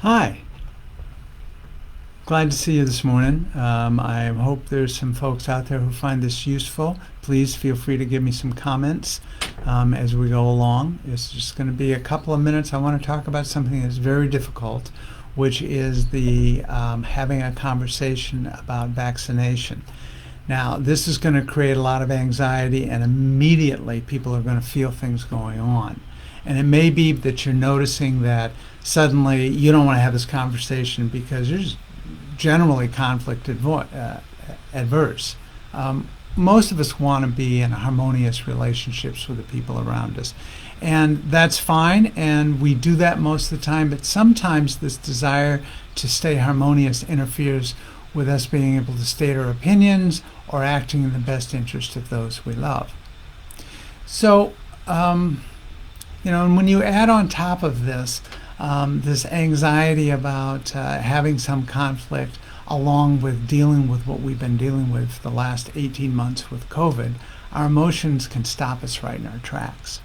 Hi, glad to see you this morning. I hope there's some folks out there who find this useful. Please feel free to give me some comments as we go along. It's just going to be a couple of minutes. I want to talk about something that's very difficult, which is the having a conversation about vaccination. Now, this is going to create a lot of anxiety, and immediately people are going to feel things going on. And it may be that you're noticing that suddenly you don't want to have this conversation because you're just generally conflict adverse. Most of us want to be in harmonious relationships with the people around us. And that's fine, and we do that most of the time, but sometimes this desire to stay harmonious interferes with us being able to state our opinions or acting in the best interest of those we love. So, and when you add on top of this, this anxiety about having some conflict, along with dealing with what we've been dealing with for the last 18 months with COVID, our emotions can stop us right in our tracks.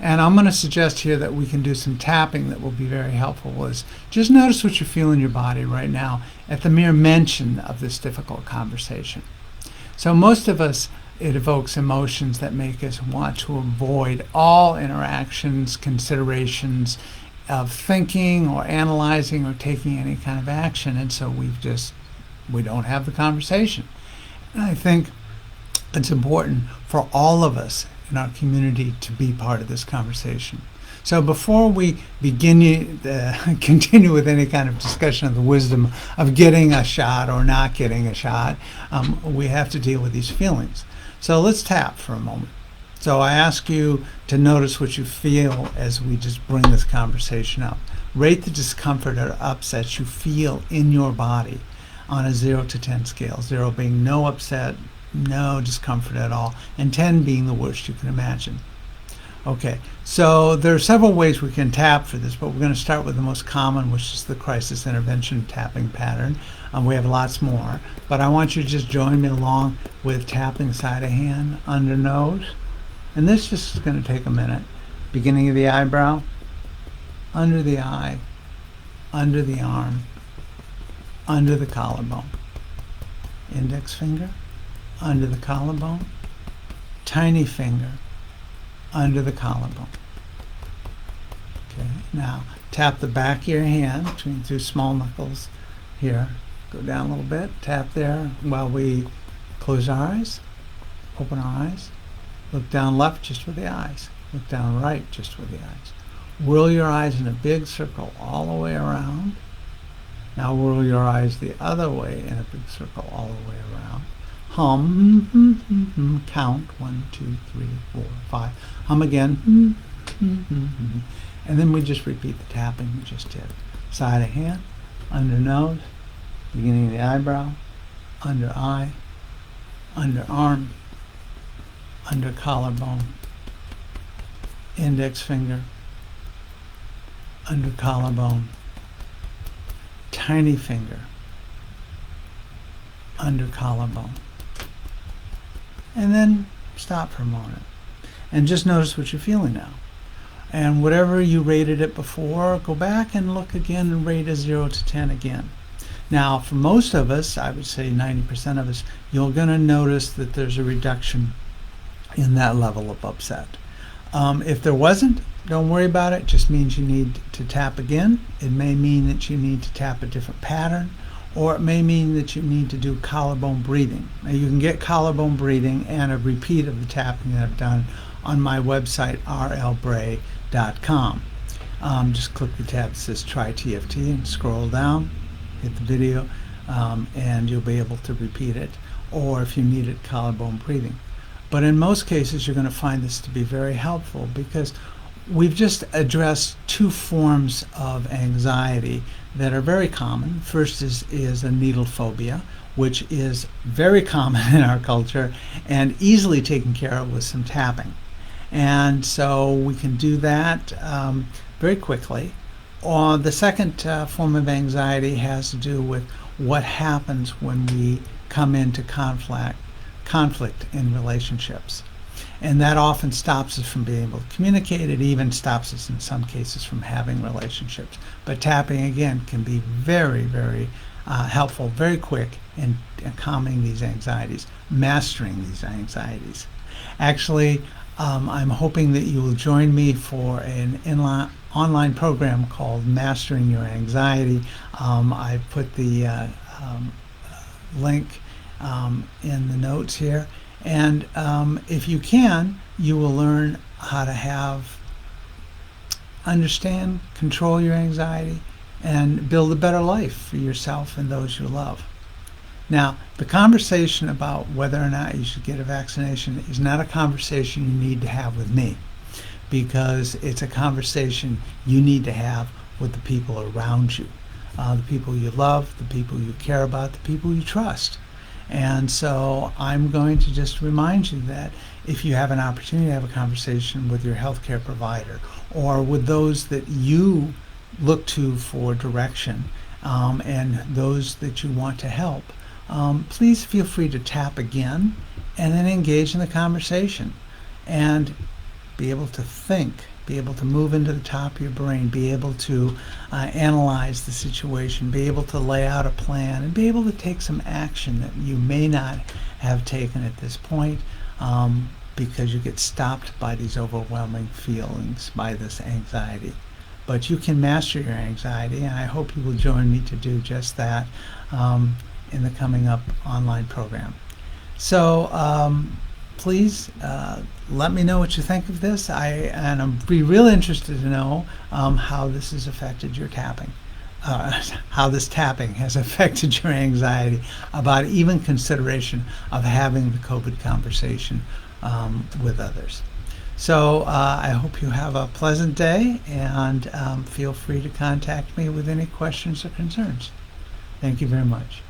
And I'm going to suggest here that we can do some tapping that will be very helpful. Is just notice what you feel in your body right now at the mere mention of this difficult conversation. So most of us, it evokes emotions that make us want to avoid all interactions, considerations of thinking or analyzing or taking any kind of action. And so we don't have the conversation. And I think it's important for all of us in our community to be part of this conversation. So before we continue with any kind of discussion of the wisdom of getting a shot or not getting a shot, we have to deal with these feelings. So let's tap for a moment. So I ask you to notice what you feel as we just bring this conversation up. Rate the discomfort or upset you feel in your body on a 0 to 10 scale. 0 being no upset, no discomfort at all, and 10 being the worst you can imagine. Okay, so there are several ways we can tap for this, but we're going to start with the most common, which is the crisis intervention tapping pattern. We have lots more, but I want you to just join me along with tapping side of hand, under nose. And this just is going to take a minute. Beginning of the eyebrow, under the eye, under the arm, under the collarbone. Index finger, under the collarbone. Tiny finger, under the collarbone. Okay, now tap the back of your hand between two small knuckles here. Go down a little bit, tap there while we close our eyes, open our eyes. Look down left just with the eyes. Look down right just with the eyes. Whirl your eyes in a big circle all the way around. Now whirl your eyes the other way in a big circle all the way around. Hum, count 1, 2, 3, 4, 5. Hum again. And then we just repeat the tapping we just did. Side of hand, under nose, beginning of the eyebrow, under eye, under arm, under collarbone, index finger, under collarbone, tiny finger, under collarbone. And then stop for a moment and just notice what you're feeling now. And whatever you rated it before, go back and look again and rate a 0 to 10 again. Now, for most of us, I would say 90% of us, you're going to notice that there's a reduction in that level of upset. If there wasn't, don't worry about it. It just means you need to tap again. It may mean that you need to tap a different pattern, or it may mean that you need to do collarbone breathing. Now, you can get collarbone breathing and a repeat of the tapping that I've done on my website, rlbray.com. Just click the tab that says Try TFT and scroll down, hit the video, and you'll be able to repeat it, or if you need it, collarbone breathing. But in most cases, you're going to find this to be very helpful because we've just addressed two forms of anxiety that are very common. First is a needle phobia, which is very common in our culture and easily taken care of with some tapping. And so we can do that very quickly. The second form of anxiety has to do with what happens when we come into conflict in relationships. And that often stops us from being able to communicate. It even stops us in some cases from having relationships. But tapping, again, can be very, very helpful, very quick in calming these anxieties, mastering these anxieties. Actually, I'm hoping that you will join me for an online program called Mastering Your Anxiety. I put the link in the notes here. And if you can, you will learn how to understand, control your anxiety, and build a better life for yourself and those you love. Now, the conversation about whether or not you should get a vaccination is not a conversation you need to have with me, because it's a conversation you need to have with the people around you, the people you love, the people you care about, the people you trust. And so I'm going to just remind you that if you have an opportunity to have a conversation with your healthcare provider or with those that you look to for direction, and those that you want to help, please feel free to tap again and then engage in the conversation and be able to think, be able to move into the top of your brain, be able to analyze the situation, be able to lay out a plan, and be able to take some action that you may not have taken at this point, because you get stopped by these overwhelming feelings, by this anxiety. But you can master your anxiety, and I hope you will join me to do just that in the coming up online program. So please let me know what you think of this. I'd be real interested to know how this has affected your tapping, how this tapping has affected your anxiety about even consideration of having the COVID conversation with others. So I hope you have a pleasant day, and feel free to contact me with any questions or concerns. Thank you very much.